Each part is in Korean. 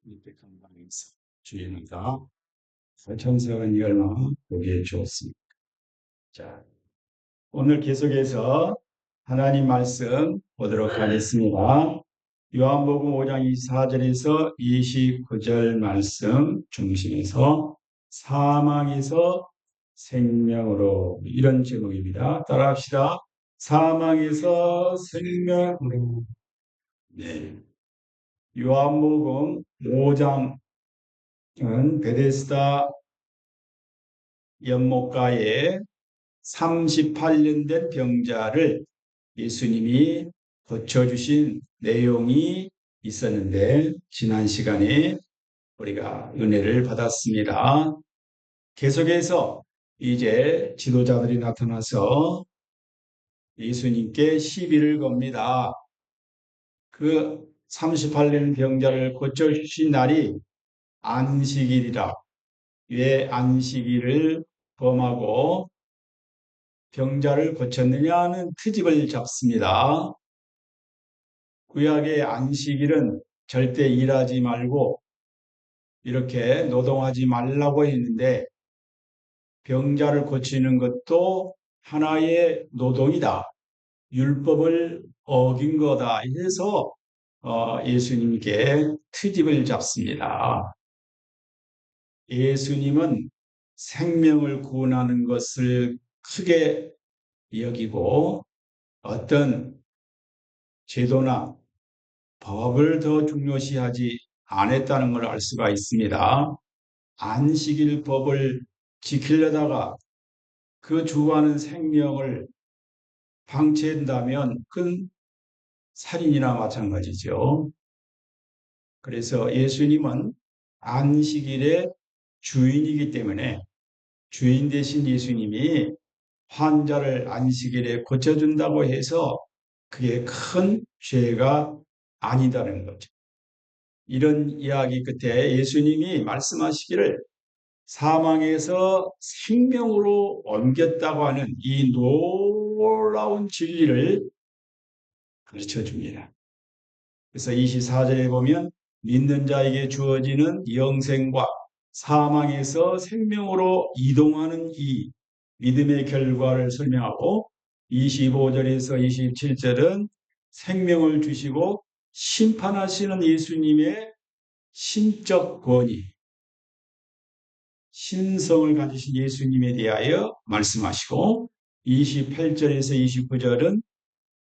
이렇게 건강해서 주인이가 천사원이 얼마나 보기에 좋습니다. 자, 오늘 계속해서 하나님 말씀 보도록 하겠습니다. 요한복음 5장 24절에서 29절 말씀 중심에서 사망에서 생명으로, 이런 제목입니다. 따라합시다. 사망에서 생명으로. 네. 요한복음 5장은 베데스다 연못가에 38년 된 병자를 예수님이 고쳐주신 내용이 있었는데, 지난 시간에 우리가 은혜를 받았습니다. 계속해서 이제 지도자들이 나타나서 예수님께 시비를 겁니다. 그 38년 병자를 고쳐주신 날이 안식일이라, 왜 안식일을 범하고 병자를 고쳤느냐는 트집을 잡습니다. 구약의 안식일은 절대 일하지 말고 이렇게 노동하지 말라고 했는데, 병자를 고치는 것도 하나의 노동이다, 율법을 어긴 거다 해서 예수님께 트집을 잡습니다. 예수님은 생명을 구원하는 것을 크게 여기고 어떤 제도나 법을 더 중요시하지 않았다는 걸 알 수가 있습니다. 안식일 법을 지키려다가 그 주관하는 생명을 방치한다면 그건 살인이나 마찬가지죠. 그래서 예수님은 안식일의 주인이기 때문에 주인 대신 예수님이 환자를 안식일에 고쳐준다고 해서 그게 큰 죄가 아니다는 거죠. 이런 이야기 끝에 예수님이 말씀하시기를 사망에서 생명으로 옮겼다고 하는 이 놀라운 진리를 가르쳐 줍니다. 그래서 24절에 보면 믿는 자에게 주어지는 영생과 사망에서 생명으로 이동하는 이 믿음의 결과를 설명하고, 25절에서 27절은 생명을 주시고 심판하시는 예수님의 신적 권위, 신성을 가지신 예수님에 대하여 말씀하시고, 28절에서 29절은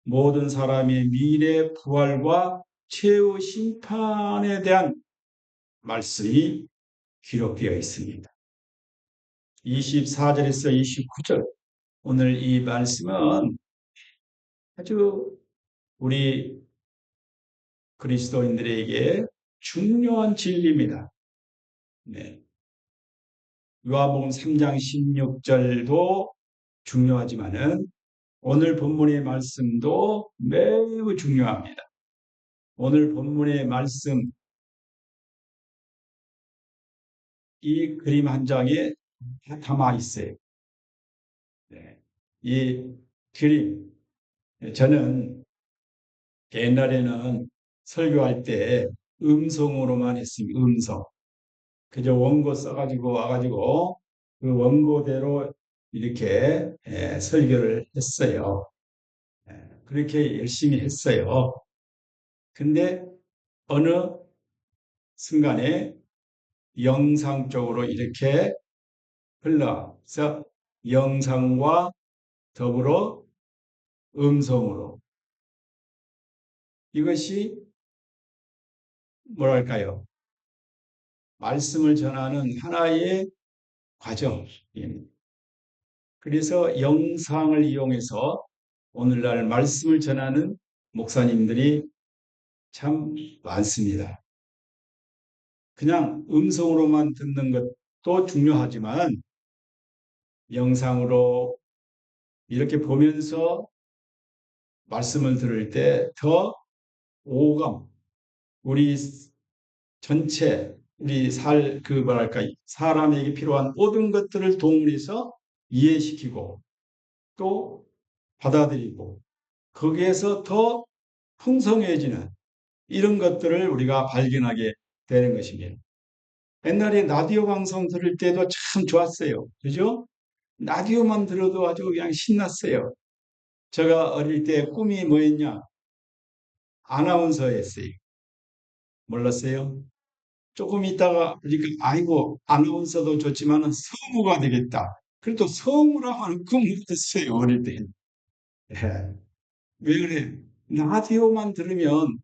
모든 사람의 미래 부활과 최후 심판에 대한 말씀이 기록되어 있습니다. 24절에서 29절, 오늘 이 말씀은 아주 우리 그리스도인들에게 중요한 진리입니다. 네. 요한복음 3장 16절도 중요하지만은 오늘 본문의 말씀도 매우 중요합니다. 오늘 본문의 말씀, 이 그림 한 장에 다 담아 있어요. 네. 이 그림, 저는 옛날에는 설교할 때 음성으로만 했습니다. 음성. 그저 원고 써가지고 와가지고 그 원고대로 이렇게 설교를 했어요. 그렇게 열심히 했어요. 근데 어느 순간에 영상 쪽으로 이렇게 흘러서 영상과 더불어 음성으로, 이것이 뭐랄까요? 말씀을 전하는 하나의 과정입니다. 그래서 영상을 이용해서 오늘날 말씀을 전하는 목사님들이 참 많습니다. 그냥 음성으로만 듣는 것도 중요하지만 영상으로 이렇게 보면서 말씀을 들을 때 더 오감, 우리 전체, 우리 뭐랄까, 사람에게 필요한 모든 것들을 동원해서 이해시키고 또 받아들이고 거기에서 더 풍성해지는 이런 것들을 우리가 발견하게 되는 것입니다. 옛날에 라디오 방송 들을 때도 참 좋았어요. 그죠? 라디오만 들어도 아주 그냥 신났어요. 제가 어릴 때 꿈이 뭐였냐? 아나운서였어요. 몰랐어요? 조금 있다가 그러니까 아이고 아나운서도 좋지만은 성우가 되겠다. 그래도 성우라고 하는 꿈을 꿨어요. 어릴 때. 예. 왜 그래? 라디오만 들으면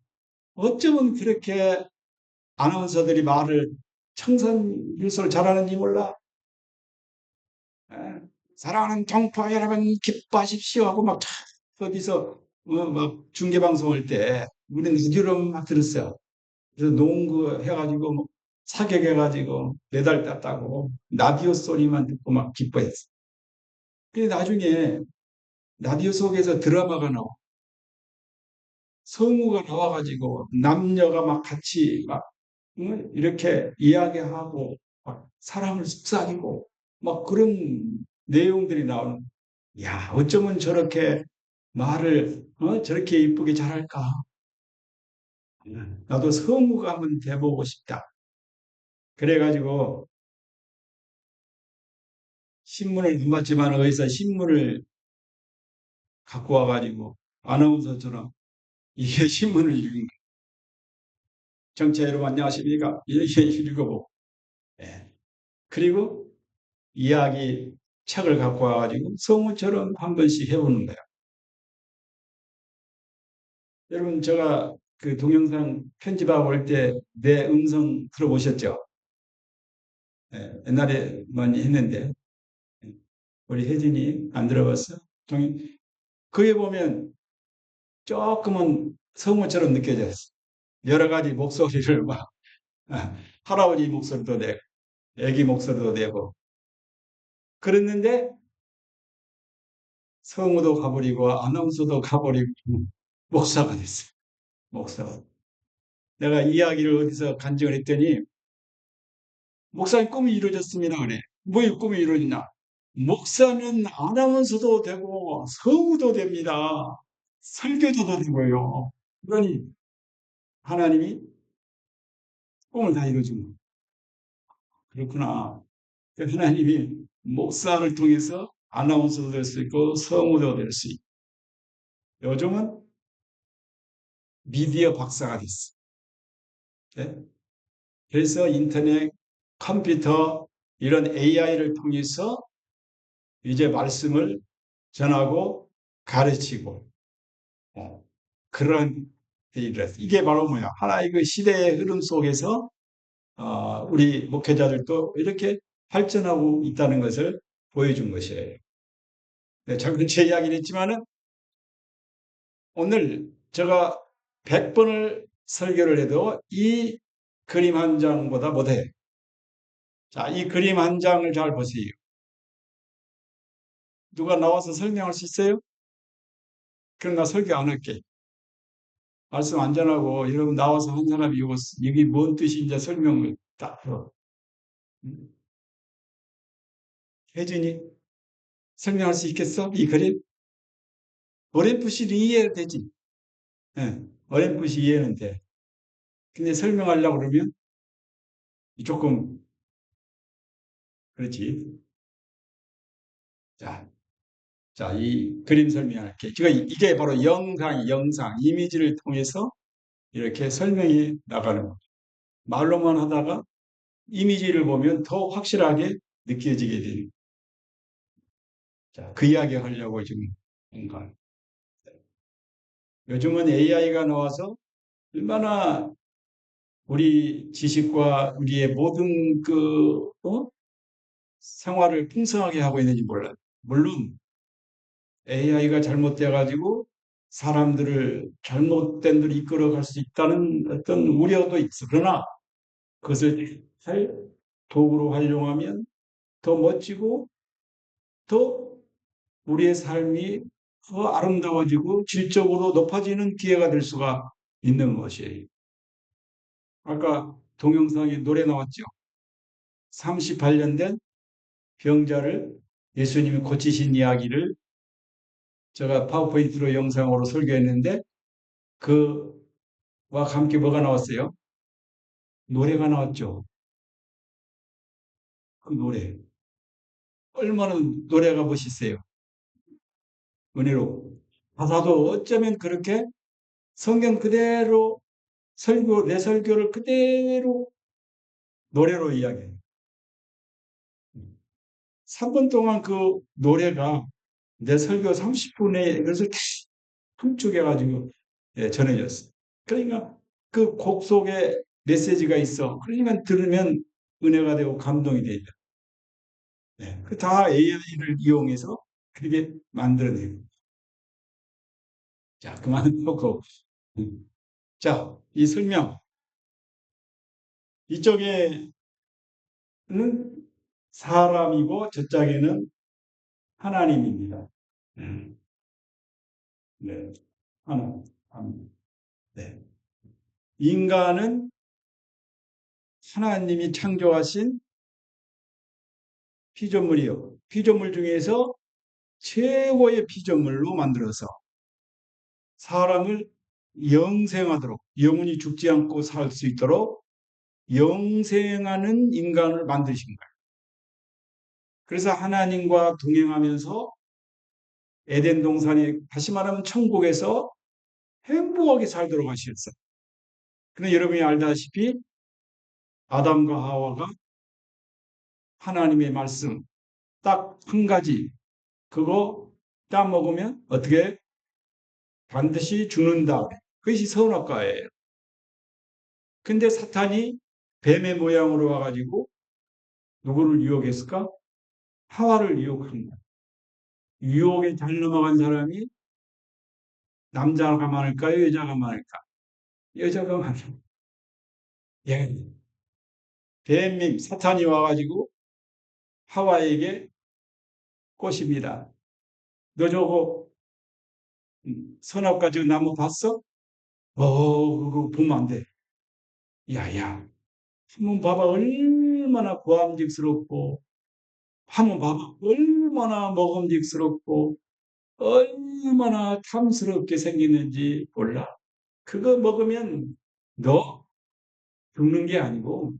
어쩌면 그렇게 아나운서들이 말을 청산일소를 잘하는지 몰라. 예. 사랑하는 정파 여러분 기뻐하십시오 하고 막 어디서 막 중계 방송할 때 우리는 라디오로 막 들었어요. 그래서 농구 해가지고 뭐 사격해가지고 메달 땄다고 라디오 소리만 듣고 막 기뻐했어. 근데 나중에 라디오 속에서 드라마가 나와. 성우가 나와가지고 남녀가 막 같이 막 이렇게 이야기하고 막 사람을 속삭이고 막 그런 내용들이 나오는. 야, 어쩌면 저렇게 말을 저렇게 이쁘게 잘할까? 나도 성우가 한번 돼보고 싶다. 그래가지고 신문을 못 봤지만 어디서 신문을 갖고 와가지고 아나운서처럼 이게 신문을 읽은 정치 여러분 안녕하십니까? 이렇게 읽어보고 예. 그리고 이야기 책을 갖고 와가지고 성우처럼 한 번씩 해보는 거예요. 여러분 제가 그 동영상 편집하고 올 때 내 음성 들어보셨죠? 예, 옛날에 많이 했는데 우리 혜진이 안 들어봤어? 그게 보면 조금은 성우처럼 느껴졌어. 여러 가지 목소리를 막 할아버지 목소리도 내고 애기 목소리도 내고 그랬는데 성우도 가버리고 아나운서도 가버리고 목사가 됐어요. 목사가. 내가 이야기를 어디서 간증을 했더니 목사님 꿈이 이루어졌습니다. 그래. 뭐 꿈이 이루어지냐? 목사는 아나운서도 되고 성우도 됩니다. 설교자도 되고요. 그러니 하나님이 꿈을 다 이루어준 거예요. 그렇구나. 하나님이 목사를 통해서 아나운서도 될 수 있고 성우도 될 수 있고 요즘은 미디어 박사가 됐어. 네? 그래서 인터넷, 컴퓨터 이런 AI를 통해서 이제 말씀을 전하고 가르치고 그런 일을 했어. 이게 바로 뭐야? 하나의 그 시대의 흐름 속에서 우리 목회자들도 이렇게 발전하고 있다는 것을 보여준 것이에요. 네, 잠깐 제 이야기를 했지만은 오늘 제가 100번을 설교를 해도 이 그림 한 장보다 못해. 자, 이 그림 한 장을 잘 보세요. 누가 나와서 설명할 수 있어요? 그럼 나 설교 안 할게. 말씀 안 전하고 여러분 나와서 한 사람이 이게 뭔 뜻인지 설명을 딱 해. 혜진이 설명할 수 있겠어? 이 그림? 어렴풋이 이해되지. 예, 어렴풋이 이해는 돼. 근데 설명하려고 그러면 조금 그렇지. 자, 자, 이 그림 설명할게. 제가 이게 바로 영상, 이미지를 통해서 이렇게 설명이 나가는 거. 말로만 하다가 이미지를 보면 더 확실하게 느껴지게 되는. 자, 그 이야기 하려고 지금 뭔가. 요즘은 AI가 나와서 얼마나 우리 지식과 우리의 모든 생활을 풍성하게 하고 있는지 몰라요. 물론 AI가 잘못돼가지고 사람들을 잘못된 데로 이끌어갈 수 있다는 어떤 우려도 있어. 그러나 그것을 잘 도구로 활용하면 더 멋지고 더 우리의 삶이 더 아름다워지고 질적으로 높아지는 기회가 될 수가 있는 것이에요. 아까 동영상에 노래 나왔죠. 38년 된 병자를 예수님이 고치신 이야기를 제가 파워포인트로 영상으로 설교했는데 그와 함께 뭐가 나왔어요? 노래가 나왔죠. 그 노래. 얼마나 노래가 멋있어요. 은혜로. 가사도 어쩌면 그렇게 성경 그대로 내 설교를 그대로 노래로 이야기해요. 3분 동안 그 노래가 내 설교 30분에 이것을 훔쳐가지고 전해졌어요. 그러니까 그 곡 속에 메시지가 있어. 그러니까 들으면 은혜가 되고 감동이 되죠. 네. 그다 AI를 이용해서 그렇게 만들어내고. 자, 그만하고. 자, 이 설명. 이쪽에는 사람이고 저쪽에는 하나님입니다. 네. 하나님. 네. 인간은 하나님이 창조하신 피조물이요. 피조물 중에서 최고의 피조물로 만들어서 사람을 영생하도록 영원히 죽지 않고 살 수 있도록 영생하는 인간을 만드신 거예요. 그래서 하나님과 동행하면서 에덴 동산에 다시 말하면 천국에서 행복하게 살도록 하셨어요. 그런데 여러분이 알다시피 아담과 하와가 하나님의 말씀 딱 한 가지 그거 따먹으면 어떻게 반드시 죽는다. 그것이 선악과예요. 근데 사탄이 뱀의 모양으로 와가지고 누구를 유혹했을까? 하와를 유혹한 거야. 유혹에 잘 넘어간 사람이 남자가 많을까요? 여자가 많을까? 여자가 많아. 예. 뱀님, 사탄이 와가지고 하와에게 꽃입니다. 너 저거 선악과 저 나무 봤어? 그거 보면 안 돼. 야야, 한번 봐봐. 얼마나 고함직스럽고, 한번 봐봐. 얼마나 먹음직스럽고, 얼마나 탐스럽게 생기는지 몰라. 그거 먹으면 너 죽는 게 아니고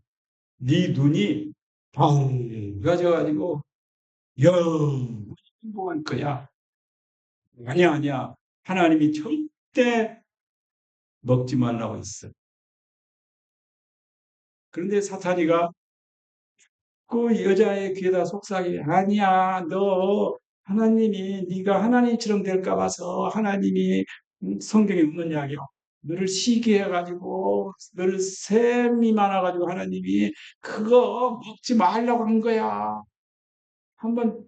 네 눈이 밝아져가지고 영원히 행복할 거야. 아니야, 아니야. 하나님이 절대 먹지 말라고 했어. 그런데 사탄이가 그 여자의 귀에다 속삭이 아니야, 너 하나님이 네가 하나님처럼 될까 봐서 하나님이 성경에 없는 이야기야. 너를 시기해 가지고 너를 셈이 많아 가지고 하나님이 그거 먹지 말라고 한 거야. 한번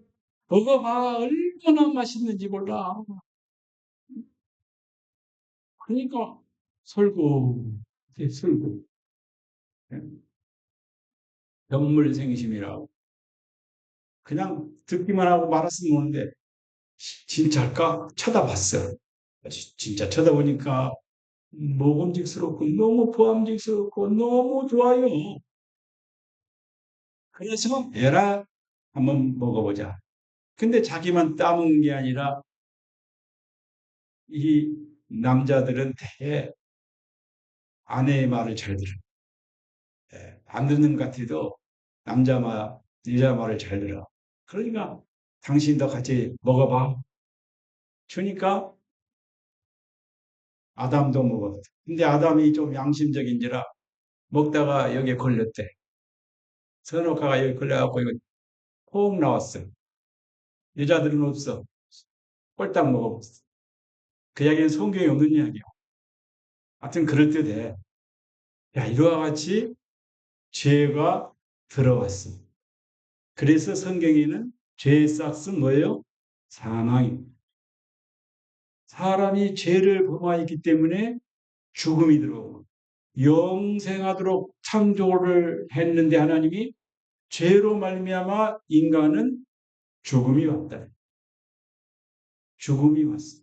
먹어봐. 얼마나 맛있는지 몰라. 그러니까 설구, 설구, 병물생심이라고 그냥 듣기만 하고 말았으면 오는데 진짜일까? 쳐다봤어. 진짜 쳐다보니까 먹음직스럽고 너무 보암직스럽고 너무 좋아요. 그래서 에라 한번 먹어보자. 근데 자기만 따먹는 게 아니라 이 남자들은 되게 아내의 말을 잘 들어요. 안 듣는 것 같아도 남자 말, 여자 말을 잘 들어. 그러니까 당신도 같이 먹어봐. 주니까 아담도 먹었어. 근데 아담이 좀 양심적인지라 먹다가 여기에 걸렸대. 선악과가 여기 걸려갖고 이거 폭 나왔어. 여자들은 없어. 꼴딱 먹어봤어. 그 이야기는 성경에 없는 이야기야. 하여튼 그럴듯해. 야, 이와 같이 죄가 들어왔어. 그래서 성경에는 죄의 싹은 뭐예요? 사망입니다. 사람이 죄를 범하였기 때문에 죽음이 들어오고 영생하도록 창조를 했는데 하나님이 죄로 말미암아 인간은 죽음이 왔다. 죽음이 왔어.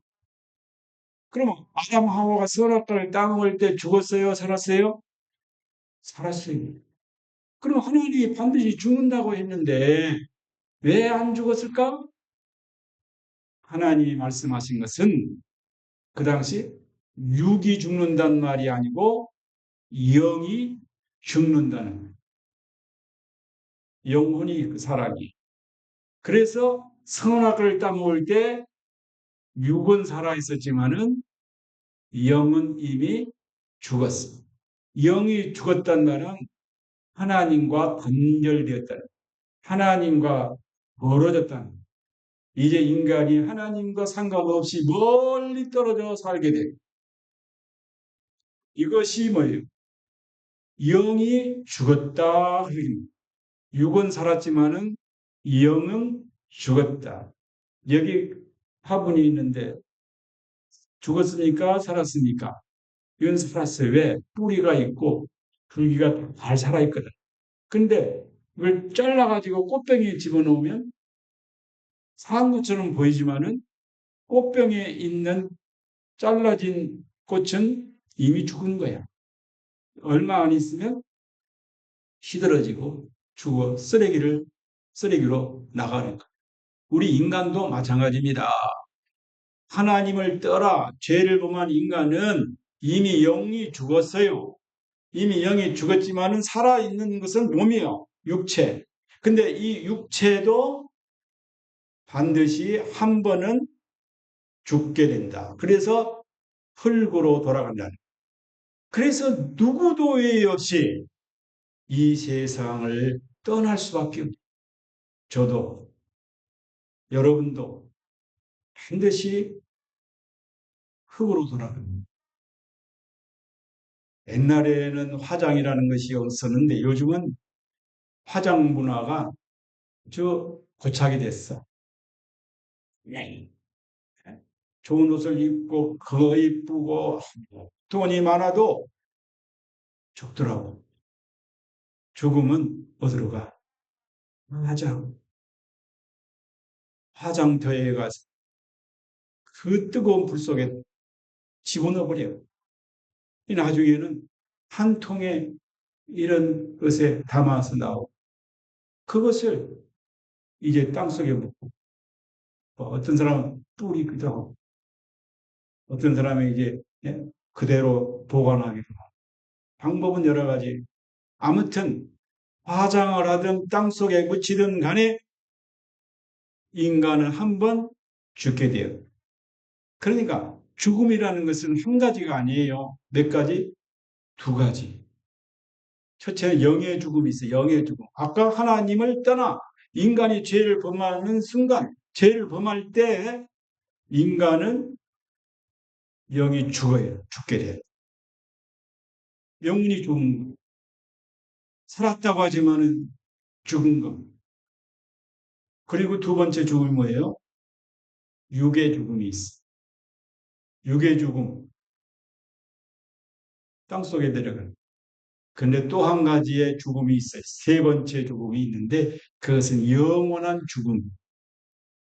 그러면 아담 하와가 선악과를 따먹을 때 죽었어요? 살았어요? 살았어요. 그럼 하나님이 반드시 죽는다고 했는데 왜 안 죽었을까? 하나님이 말씀하신 것은 그 당시 육이 죽는단 말이 아니고 영이 죽는다는 영혼이 그 사람이. 그래서 선악을 따먹을 때 육은 살아 있었지만은 영은 이미 죽었어. 영이 죽었단 말은 하나님과 단절되었다는, 하나님과 멀어졌다는. 이제 인간이 하나님과 상관없이 멀리 떨어져 살게 돼. 이것이 뭐예요? 영이 죽었다. 육은 살았지만은 영은 죽었다. 여기 화분이 있는데 죽었습니까? 살았습니까? 이건 살았어요. 왜? 뿌리가 있고 줄기가 잘 살아있거든. 근데 이걸 잘라가지고 꽃병에 집어넣으면 산 것처럼 보이지만은 꽃병에 있는 잘라진 꽃은 이미 죽은 거야. 얼마 안 있으면 시들어지고 죽어 쓰레기로 나가는 거야. 우리 인간도 마찬가지입니다. 하나님을 떠나 죄를 범한 인간은 이미 영이 죽었어요. 이미 영이 죽었지만은 살아있는 것은 몸이요. 육체. 근데 이 육체도 반드시 한 번은 죽게 된다. 그래서 흙으로 돌아간다. 그래서 누구도 예의 없이 이 세상을 떠날 수밖에 없다. 저도, 여러분도 반드시 흙으로 돌아갑니다. 옛날에는 화장이라는 것이 없었는데 요즘은 화장 문화가 저 고착이 됐어. 네. 좋은 옷을 입고 거 이쁘고 돈이 많아도 죽더라고. 죽음은 어디로 가? 화장터에 가서 그 뜨거운 불 속에 집어넣어 버려요. 나중에는 한 통에 이런 것에 담아서 나오고 그것을 이제 땅속에 묻고 어떤 사람은 뿌리기도 하고 어떤 사람은 이제 그대로 보관하기도 하고 방법은 여러 가지. 아무튼 화장을 하든 땅속에 묻히든 간에 인간은 한 번 죽게 돼요. 그러니까 죽음이라는 것은 한 가지가 아니에요. 몇 가지? 두 가지. 첫째는 영의 죽음이 있어요. 영의 죽음. 아까 하나님을 떠나 인간이 죄를 범하는 순간, 죄를 범할 때 인간은 영이 죽어요. 죽게 돼요. 영혼이 죽은 거. 살았다고 하지만은 죽은 거. 그리고 두 번째 죽음이 뭐예요? 육의 죽음이 있어. 육의 죽음. 땅속에 내려가는. 근데 또 한 가지의 죽음이 있어요. 세 번째 죽음이 있는데 그것은 영원한 죽음.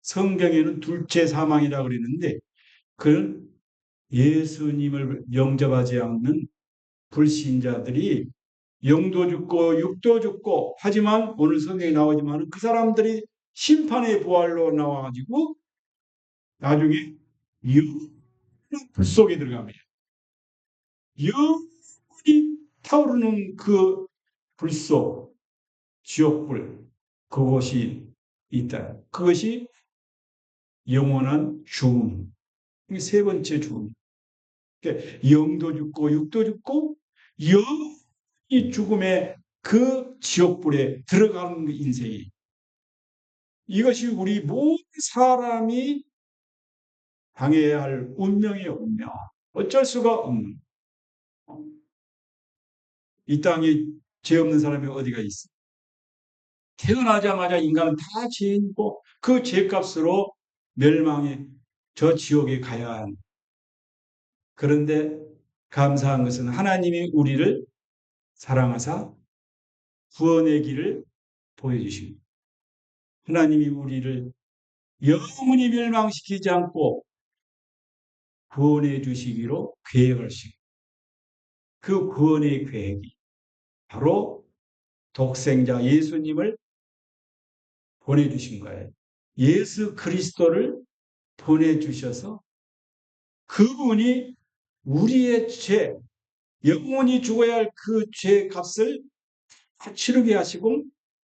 성경에는 둘째 사망이라고 그러는데 그는 예수님을 영접하지 않는 불신자들이 영도 죽고 육도 죽고 하지만 오늘 성경에 나오지만 그 사람들이 심판의 부활로 나와가지고 나중에 불 속에 들어갑니다. 영원히 타오르는 그 불속, 지옥불, 그것이 있다. 그것이 영원한 죽음. 이게 세 번째 죽음. 그러니까 영도 죽고 육도 죽고 영이 죽음의 그 지옥불에 들어가는 인생이 이것이 우리 모든 사람이 당해야 할 운명이에요, 운명. 어쩔 수가 없는. 이 땅에 죄 없는 사람이 어디가 있어? 태어나자마자 인간은 다 죄인고 그 죄값으로 멸망의 저 지옥에 가야 한. 그런데 감사한 것은 하나님이 우리를 사랑하사 구원의 길을 보여주십니다. 하나님이 우리를 영원히 멸망시키지 않고 구원해 주시기로 계획하시고 그 구원의 계획이 바로 독생자 예수님을 보내주신 거예요. 예수 그리스도를 보내주셔서 그분이 우리의 죄, 영원히 죽어야 할 그 죄 값을 다 치르게 하시고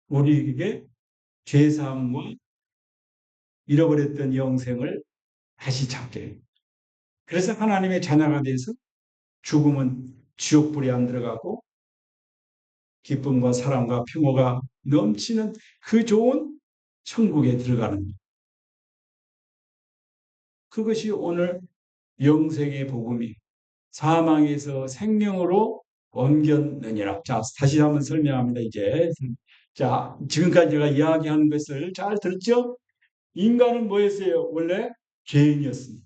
우리에게 죄사함과 잃어버렸던 영생을 다시 찾게 해요. 그래서 하나님의 자녀가 돼서 죽음은 지옥불에 안 들어가고 기쁨과 사랑과 평화가 넘치는 그 좋은 천국에 들어가는 것. 그것이 오늘 영생의 복음이 사망에서 생명으로 옮겼느니라. 자, 다시 한번 설명합니다. 이제 자, 지금까지 제가 이야기하는 것을 잘 들었죠? 인간은 뭐였어요? 원래 죄인이었습니다.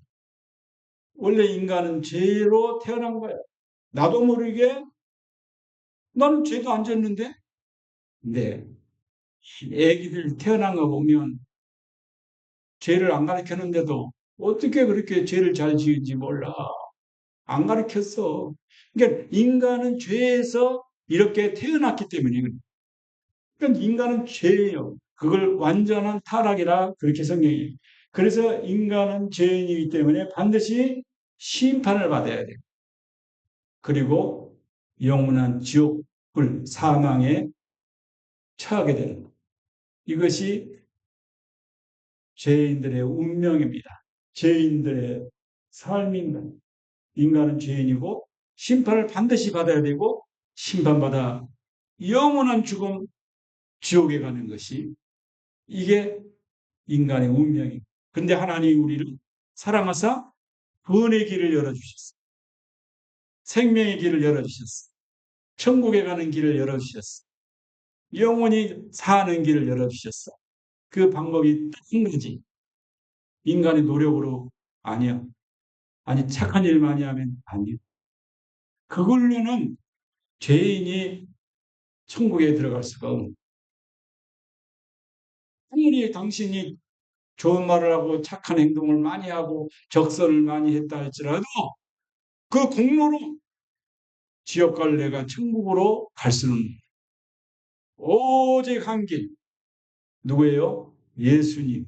원래 인간은 죄로 태어난 거예요. 나도 모르게 나는 죄도 안 졌는데. 네. 애기들 태어난 거 보면 죄를 안 가르쳤는데도 어떻게 그렇게 죄를 잘 지은지 몰라. 안 가르쳤어. 그러니까 인간은 죄에서 이렇게 태어났기 때문에 그러니까 인간은 죄예요. 그걸 완전한 타락이라 그렇게 성경이. 그래서 인간은 죄인이기 때문에 반드시 심판을 받아야 돼요. 그리고 영원한 지옥불 사망에 처하게 되는 것. 이것이 죄인들의 운명입니다. 죄인들의 삶입니다. 인간은 죄인이고 심판을 반드시 받아야 되고 심판받아 영원한 죽음 지옥에 가는 것이 이게 인간의 운명입니다. 그런데 하나님이 우리를 사랑하사 구원의 길을 열어주셨어요. 생명의 길을 열어주셨어요. 천국에 가는 길을 열어주셨어요. 영원히 사는 길을 열어주셨어요. 그 방법이 딱 한 가지. 인간의 노력으로 아니야. 아니 착한 일 많이 하면 아니야. 그걸로는 죄인이 천국에 들어갈 수가 없는. 아무리 당신이 좋은 말을 하고 착한 행동을 많이 하고 적선을 많이 했다 할지라도 그 공로로 지옥 갈 내가 천국으로 갈 수는 오직 한 길. 누구예요? 예수님.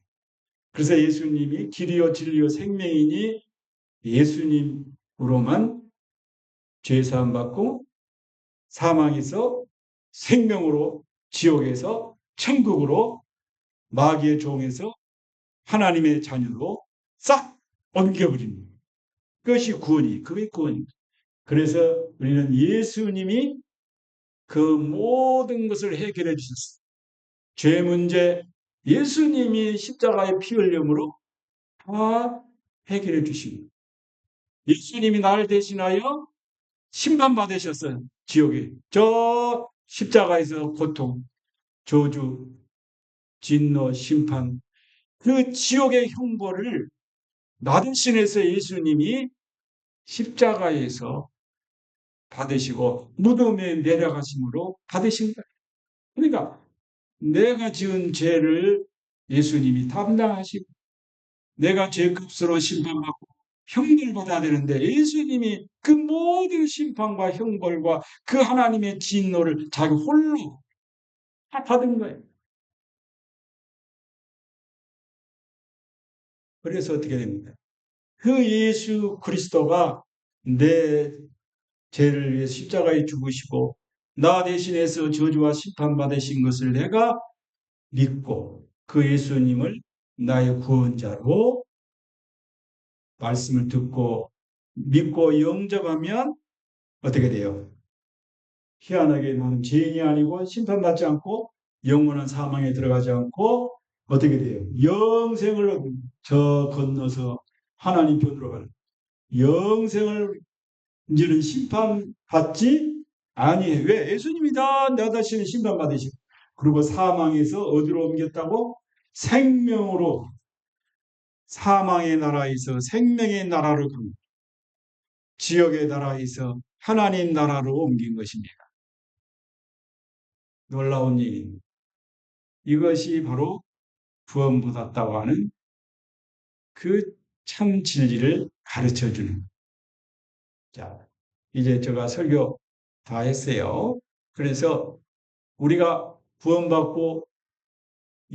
그래서 예수님이 길이요 진리요 생명이니 예수님으로만 죄사함 받고 사망에서 생명으로 지옥에서 천국으로 마귀의 종에서 하나님의 자녀로 싹 옮겨버립니다. 그것이 구원이, 그게 구원입니다. 그래서 우리는 예수님이 그 모든 것을 해결해 주셨어요. 죄 문제, 예수님이 십자가의 피 흘림으로 다 해결해 주십니다. 예수님이 나를 대신하여 심판받으셨어요. 지옥에. 저 십자가에서 고통, 저주, 진노, 심판, 그 지옥의 형벌을 나 대신해서 예수님이 십자가에서 받으시고 무덤에 내려가심으로 받으신 거예요. 그러니까 내가 지은 죄를 예수님이 담당하시고 내가 죄값으로 심판받고 형벌 받아야 되는데 예수님이 그 모든 심판과 형벌과 그 하나님의 진노를 자기 홀로 다 받은 거예요. 그래서 어떻게 됩니까? 그 예수 그리스도가 내 죄를 위해 십자가에 죽으시고 나 대신해서 저주와 심판받으신 것을 내가 믿고 그 예수님을 나의 구원자로 말씀을 듣고 믿고 영접하면 어떻게 돼요? 희한하게 나는 죄인이 아니고 심판받지 않고 영원한 사망에 들어가지 않고 어떻게 돼요? 영생을 얻습니다. 저 건너서 하나님 편으로 가는 영생을 이제는 심판받지 아니에요. 왜? 예수님이 다 나 자신을 심판받으시고 그리고 사망에서 어디로 옮겼다고? 생명으로 사망의 나라에서 생명의 나라로 갑니다. 지역의 나라에서 하나님 나라로 옮긴 것입니다. 놀라운 일입니다. 이것이 바로 구원받았다고 하는 그 참 진리를 가르쳐 주는. 자, 이제 제가 설교 다 했어요. 그래서 우리가 구원받고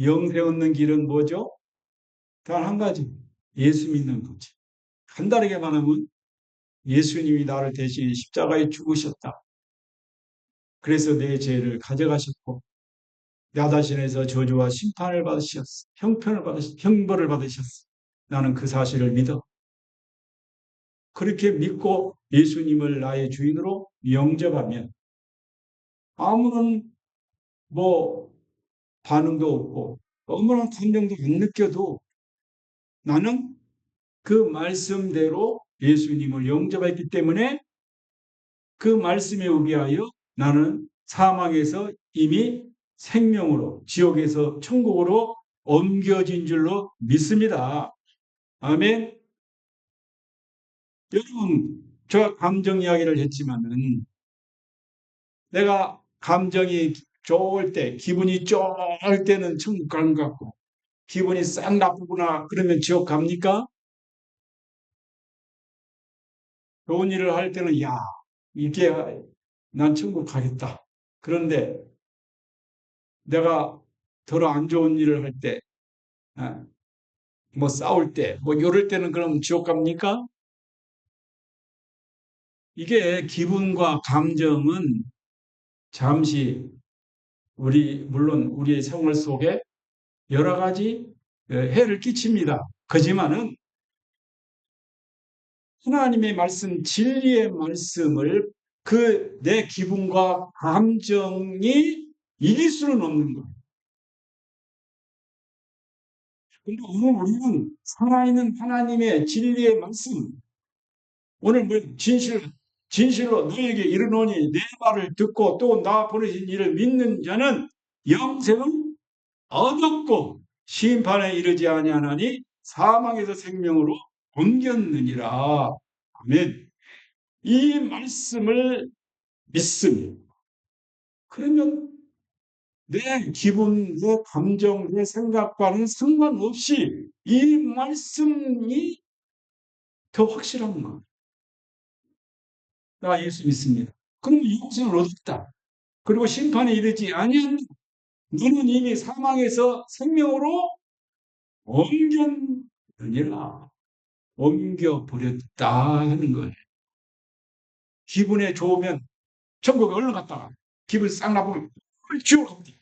영생 얻는 길은 뭐죠? 단 한 가지. 예수 믿는 거지. 간단하게 말하면 예수님이 나를 대신 십자가에 죽으셨다. 그래서 내 죄를 가져가셨고 야다신에서 저주와 심판을 받으셨어. 형벌을 받으셨어. 나는 그 사실을 믿어. 그렇게 믿고 예수님을 나의 주인으로 영접하면 아무런 뭐 반응도 없고 아무런 감정도 안 느껴도 나는 그 말씀대로 예수님을 영접했기 때문에 그 말씀에 의하여 나는 사망에서 이미 생명으로 지옥에서 천국으로 옮겨진 줄로 믿습니다. 아멘. 여러분, 저 감정 이야기를 했지만은 내가 감정이 좋을 때, 기분이 좋을 때는 천국 가는 것 같고, 기분이 싹 나쁘구나 그러면 지옥 갑니까? 좋은 일을 할 때는 야, 이게 난 천국 가겠다. 그런데 내가 더 안 좋은 일을 할 때, 아, 뭐 싸울 때, 뭐 이럴 때는 그럼 지옥 갑니까? 이게 기분과 감정은 잠시 물론 우리의 생활 속에 여러 가지 해를 끼칩니다. 그지만은 하나님의 말씀, 진리의 말씀을 그 내 기분과 감정이 이길 수는 없는 거예요. 근데 오늘 우리는 살아있는 하나님의 진리의 말씀, 오늘 뭐 진실로 너에게 이르노니 내 말을 듣고 또 나 보내신 이를 믿는 자는 영생을 얻었고 심판에 이르지 아니하나니 사망에서 생명으로 옮겼느니라. 아멘. 이 말씀을 믿습니다. 그러면 내 기분, 내 감정, 내 생각과는 상관없이 이 말씀이 더 확실한 것. 나 예수 믿습니다. 그럼 영생을 얻었다. 그리고 심판에 이르지 아니한 너는 이미 사망에서 생명으로 옮겼느니라. 옮겨버렸다 하는 거예요. 기분에 좋으면 천국에 얼른 갔다가 기분 싹 나쁘면 지옥 갑니다.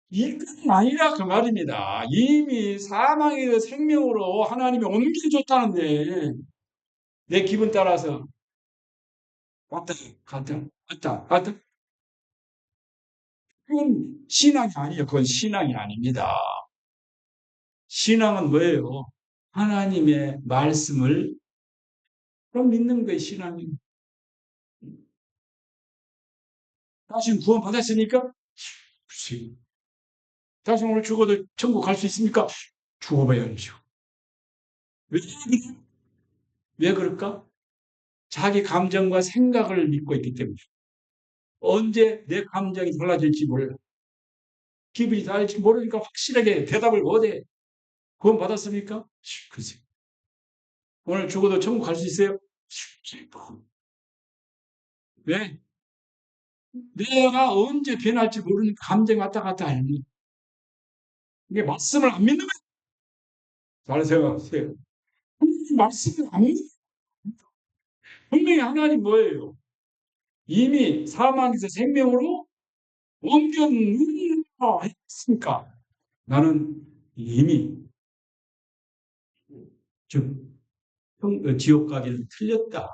이건 아니라 그 말입니다. 이미 사망에서 생명으로 하나님이 옮겨줬다는데 내 기분 따라서 왔다 갔다 왔다 갔다 그건 신앙이 아니에요. 그건 신앙이 아닙니다. 신앙은 뭐예요? 하나님의 말씀을 믿는 거예요. 신앙이. 당신 구원 받았으니까 글쎄요. 당신 오늘 죽어도 천국 갈 수 있습니까? 죽어봐야죠. 왜, 왜 그럴까? 자기 감정과 생각을 믿고 있기 때문에. 언제 내 감정이 달라질지 몰라. 기분이 달라질지 모르니까 확실하게 대답을 못해. 구원 받았습니까? 글쎄. 오늘 죽어도 천국 갈 수 있어요? 왜? 내가 언제 변할지 모르는 감정 왔다 갔다 하니. 이게 말씀을 안 믿는 거야. 잘 생각하세요. 말씀을 안 믿는 분명히 하나님 뭐예요? 이미 사망에서 생명으로 옮겼느냐 했으니까 나는 이미 즉 지옥 가기는 틀렸다.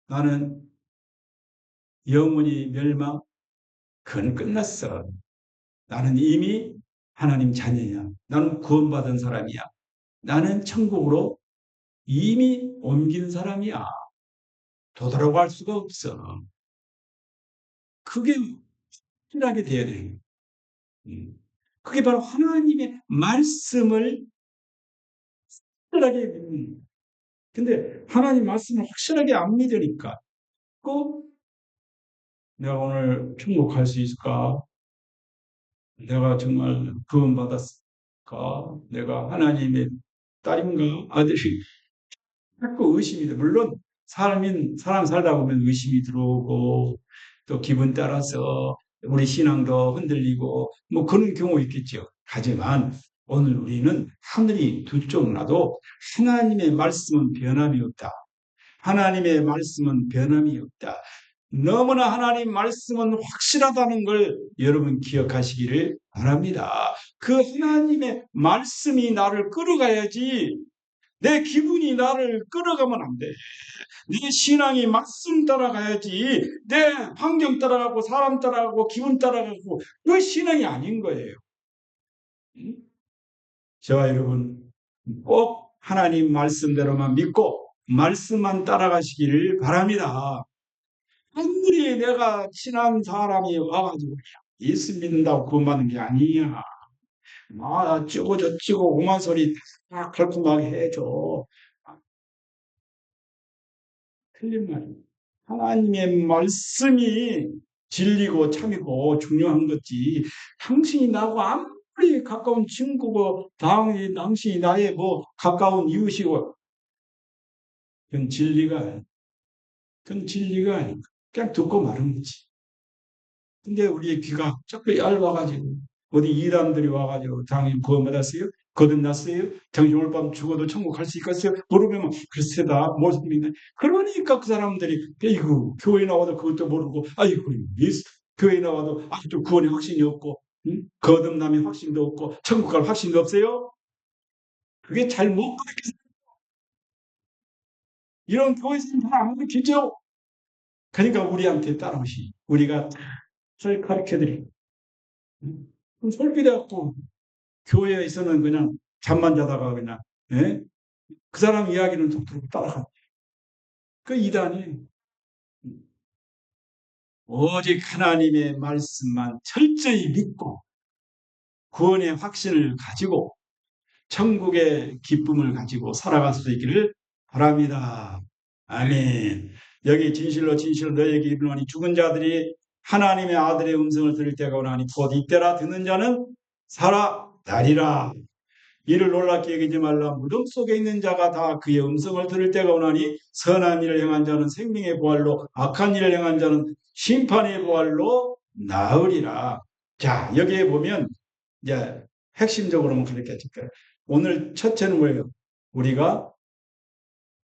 나는 영원히 멸망 그건 끝났어. 나는 이미 하나님 자녀야. 나는 구원받은 사람이야. 나는 천국으로 이미 옮긴 사람이야. 되돌아갈 수가 없어. 그게 확실하게 돼야 돼. 그게 바로 하나님의 말씀을 확실하게 믿는. 근데 하나님 말씀을 확실하게 안 믿으니까 꼭 내가 오늘 천국 갈 수 있을까? 내가 정말 구원받았을까? 내가 하나님의 딸인가? 아들이 자꾸 의심이 돼. 물론 사람 살다 보면 의심이 들어오고 또 기분 따라서 우리 신앙도 흔들리고 뭐 그런 경우 있겠죠. 하지만 오늘 우리는 하늘이 두 쪽 나도 하나님의 말씀은 변함이 없다. 하나님의 말씀은 변함이 없다. 너무나 하나님 말씀은 확실하다는 걸 여러분 기억하시기를 바랍니다. 그 하나님의 말씀이 나를 끌어가야지 내 기분이 나를 끌어가면 안 돼. 내 신앙이 말씀 따라가야지 내 환경 따라가고 사람 따라가고 기분 따라가고 그 신앙이 아닌 거예요. 저와 여러분 꼭 하나님 말씀대로만 믿고 말씀만 따라가시기를 바랍니다. 아무리 내가 친한 사람이 와가지고 예수 믿는다고 구원받는 게 아니야. 어쩌고 저쩌고 오만 소리 다 그렇게 막 해줘. 틀린 말이야. 하나님의 말씀이 진리고 참이고 중요한 거지. 당신이 나하고 아무리 가까운 친구고 당신이 나의 뭐 가까운 이웃이고 그건 진리가 아니야. 그건 진리가 아니야. 그냥 듣고 마는 거지. 근데 우리의 귀가 자꾸 얇아가지고 어디 이단들이 와가지고 당신 구원받았어요? 거듭났어요? 당신 오늘 밤 죽어도 천국 갈 수 있겠어요? 물어보면 글쎄다 무슨 믿네. 그러니까 그 사람들이 이거 교회 나와도 그것도 모르고 아이고 예수 교회 나와도 아직도 구원의 확신이 없고 거듭남의 확신도 없고 천국 갈 확신도 없어요? 그게 잘 못 가르쳐. 이런 교회에서는 잘안 가르치죠. 그러니까 우리한테 따라오시. 우리가 잘 가르쳐드리고 솔깃해갖고 교회에서는 그냥 잠만 자다가 그냥 예? 그 사람 이야기는 듣고 따라가. 그 이단이 오직 하나님의 말씀만 철저히 믿고 구원의 확신을 가지고 천국의 기쁨을 가지고 살아갈 수 있기를 바랍니다. 아멘. 여기 진실로 진실로 너에게 이르노니 죽은 자들이 하나님의 아들의 음성을 들을 때가 오나니 곧 이때라 듣는 자는 살아나리라. 이를 놀랍게 여기지 말라. 무덤 속에 있는 자가 다 그의 음성을 들을 때가 오나니 선한 일을 행한 자는 생명의 부활로 악한 일을 행한 자는 심판의 부활로 나으리라. 자, 여기에 보면 이제 핵심적으로는 그렇게 할까요? 오늘 첫째는 뭐예요? 우리가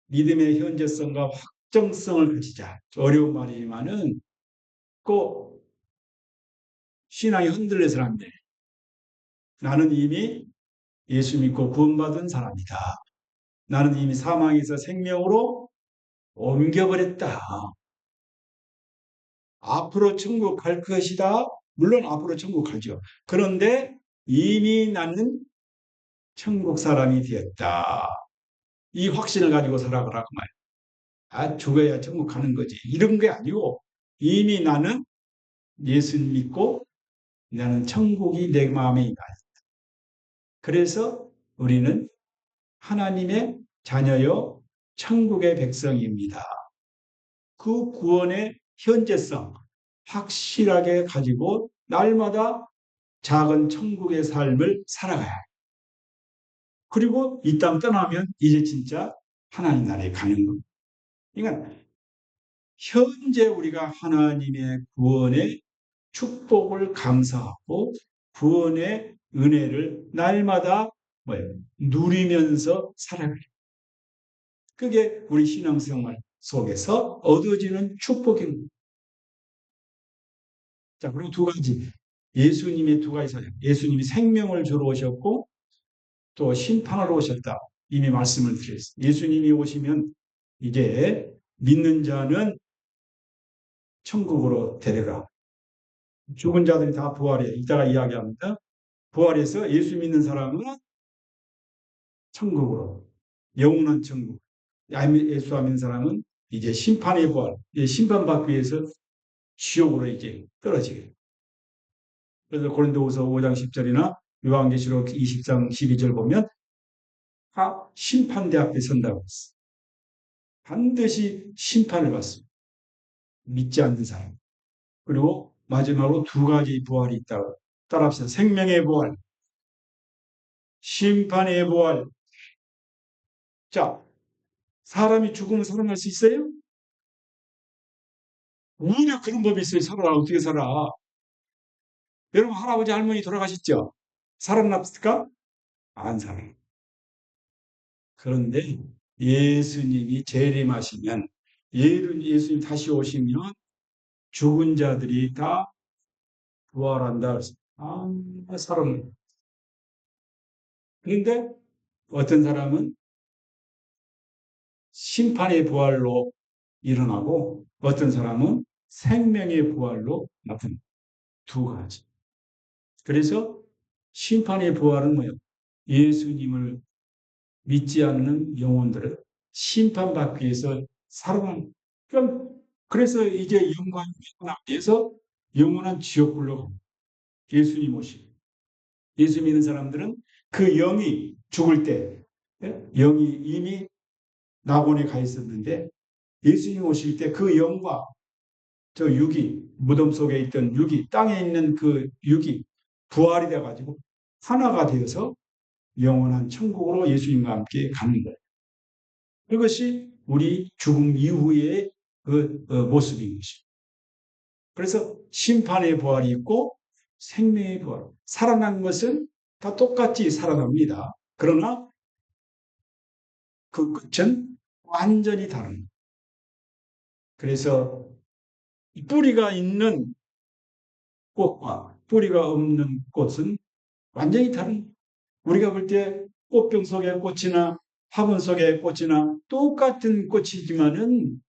믿음의 현재성과 확정성을 가지자. 어려운 말이지만은 꼭 신앙이 흔들려서 안 돼. 나는 이미 예수 믿고 구원받은 사람이다. 나는 이미 사망에서 생명으로 옮겨버렸다. 앞으로 천국 갈 것이다. 물론 앞으로 천국 가죠. 그런데 이미 나는 천국 사람이 되었다. 이 확신을 가지고 살아가라고 말이야. 죽어야 천국 가는 거지. 이런 게 아니고 이미 나는 예수 믿고 나는 천국이 내 마음에 있다. 그래서 우리는 하나님의 자녀요 천국의 백성입니다. 그 구원의 현재성 확실하게 가지고 날마다 작은 천국의 삶을 살아가야 해요. 그리고 이 땅 떠나면 이제 진짜 하나님 나라에 가는 겁니다. 그러니까 현재 우리가 하나님의 구원의 축복을 감사하고 구원의 은혜를 날마다 누리면서 살아가요. 그게 우리 신앙생활 속에서 얻어지는 축복입니다. 자, 그리고 두 가지. 예수님의 두 가지 사역. 예수님이 생명을 주러 오셨고 또 심판하러 오셨다. 이미 말씀을 드렸어요. 예수님이 오시면 이제 믿는 자는 천국으로 데려가. 죽은 자들이 다 부활해. 이따가 이야기합니다. 부활해서 예수 믿는 사람은 천국으로. 영원한 천국. 예수 안 믿는 사람은 이제 심판의 부활. 심판받기 위해서 지옥으로 이제 떨어지게. 그래서 고린도후서 5장 10절이나 요한계시록 20장 12절 보면 다 심판대 앞에 선다고 했어. 반드시 심판을 받습니다. 믿지 않는 사람. 그리고 마지막으로 두 가지 부활이 있다고. 따라합시다. 생명의 부활, 심판의 부활. 자, 사람이 죽으면 살아날 수 있어요? 오히려 그런 법이 있어요. 살아나 어떻게 살아? 여러분 할아버지 할머니 돌아가셨죠? 살아났을까? 안 살아요. 그런데 예수님이 재림하시면, 예수님 다시 오시면 죽은 자들이 다 부활한다. 사람. 그런데 어떤 사람은 심판의 부활로 일어나고 어떤 사람은 생명의 부활로 나타납니다. 두 가지. 그래서 심판의 부활은 뭐예요? 예수님을 믿지 않는 영혼들은 심판받기 위해서 살아나는. 그래서 이제 영광이 나에서 영원한 지옥불로 갑니다. 예수님 오시고. 예수 믿는 사람들은 그 영이 죽을 때, 영이 이미 낙원에 가 있었는데 예수님 오실 때 그 영과 저 육이, 무덤 속에 있던 육이, 땅에 있는 그 육이 부활이 돼가지고 하나가 되어서 영원한 천국으로 예수님과 함께 가는 거예요. 그것이 우리 죽음 이후의 그 모습인 것이죠. 그래서 심판의 부활이 있고 생명의 부활. 살아난 것은 다 똑같이 살아납니다. 그러나 그 끝은 완전히 다른 거예요. 그래서 뿌리가 있는 꽃과 뿌리가 없는 꽃은 완전히 다른 거예요. 우리가 볼 때 꽃병 속의 꽃이나 화분 속의 꽃이나 똑같은 꽃이지만은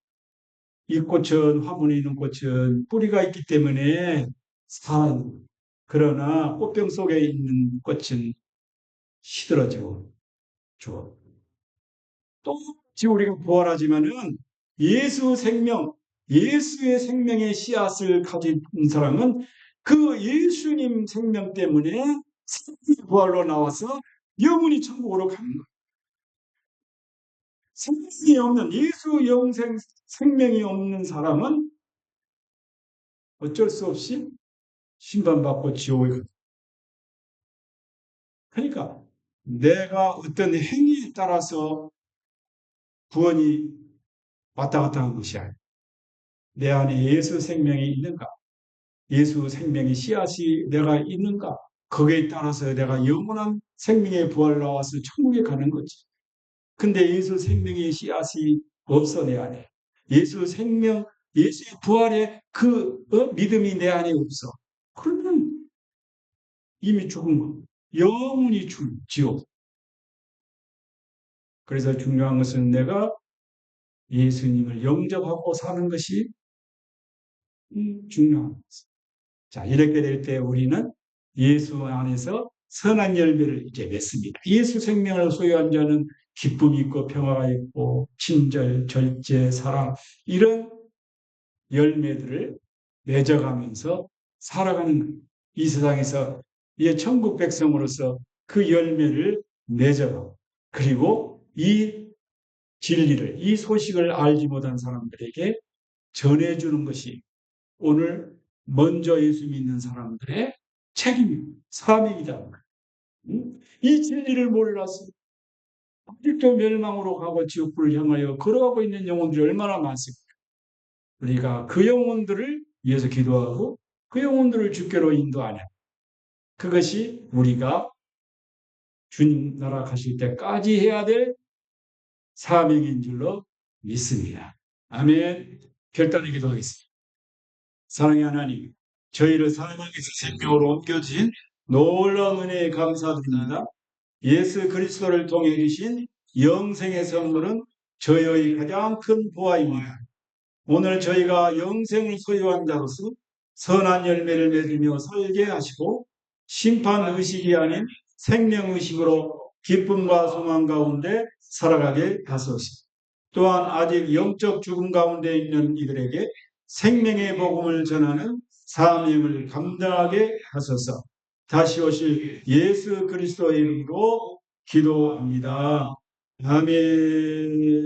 이 꽃은 화분에 있는 꽃은 뿌리가 있기 때문에 산 그러나 꽃병 속에 있는 꽃은 시들어지고 죽어. 똑같이 우리가 부활하지만은 예수 생명, 예수의 생명의 씨앗을 가진 사람은 그 예수님 생명 때문에 생명의 부활로 나와서 영원히 천국으로 가는 거예요. 생명이 없는 예수 영생 생명이 없는 사람은 어쩔 수 없이 심판받고 지옥에 가. 그러니까 내가 어떤 행위에 따라서 구원이 왔다 갔다 하는 것이 아니야. 내 안에 예수 생명이 있는가? 예수 생명의 씨앗이 내가 있는가? 거기에 따라서 내가 영원한 생명의 부활 나와서 천국에 가는 거지. 근데 예수 생명의 씨앗이 없어 내 안에. 예수 생명, 예수의 부활의 그 믿음이 내 안에 없어. 그러면 이미 죽은 거. 영원히 지옥. 그래서 중요한 것은 내가 예수님을 영접하고 사는 것이 중요한 것입니다. 자, 이렇게 될 때 우리는 예수 안에서 선한 열매를 이제 맺습니다. 예수 생명을 소유한 자는 기쁨이 있고 평화가 있고 친절, 절제, 사랑 이런 열매들을 맺어가면서 살아가는 거예요. 이 세상에서 이 천국 백성으로서 그 열매를 맺어가고 그리고 이 진리를 이 소식을 알지 못한 사람들에게 전해주는 것이 오늘 먼저 예수 믿는 사람들의 책임입니다. 사명이다. 이 진리를 몰라서 아직도 멸망으로 가고 지옥불을 향하여 걸어가고 있는 영혼들이 얼마나 많습니까? 우리가 그 영혼들을 위해서 기도하고 그 영혼들을 주께로 인도하는 그것이 우리가 주님 나라 가실 때까지 해야 될 사명인 줄로 믿습니다. 아멘. 결단의 기도하겠습니다. 사랑의 하나님, 저희를 사망에서 생명으로 옮겨주신 놀라운 은혜에 감사드립니다. 예수 그리스도를 통해 주신 영생의 선물은 저희의 가장 큰 보화입니다. 오늘 저희가 영생을 소유한 자로서 선한 열매를 맺으며 살게 하시고 심판의식이 아닌 생명의식으로 기쁨과 소망 가운데 살아가게 하소서. 또한 아직 영적 죽음 가운데 있는 이들에게 생명의 복음을 전하는 사명을 감당하게 하소서. 다시 오실 예수 그리스도의 이름으로 기도합니다. 아멘.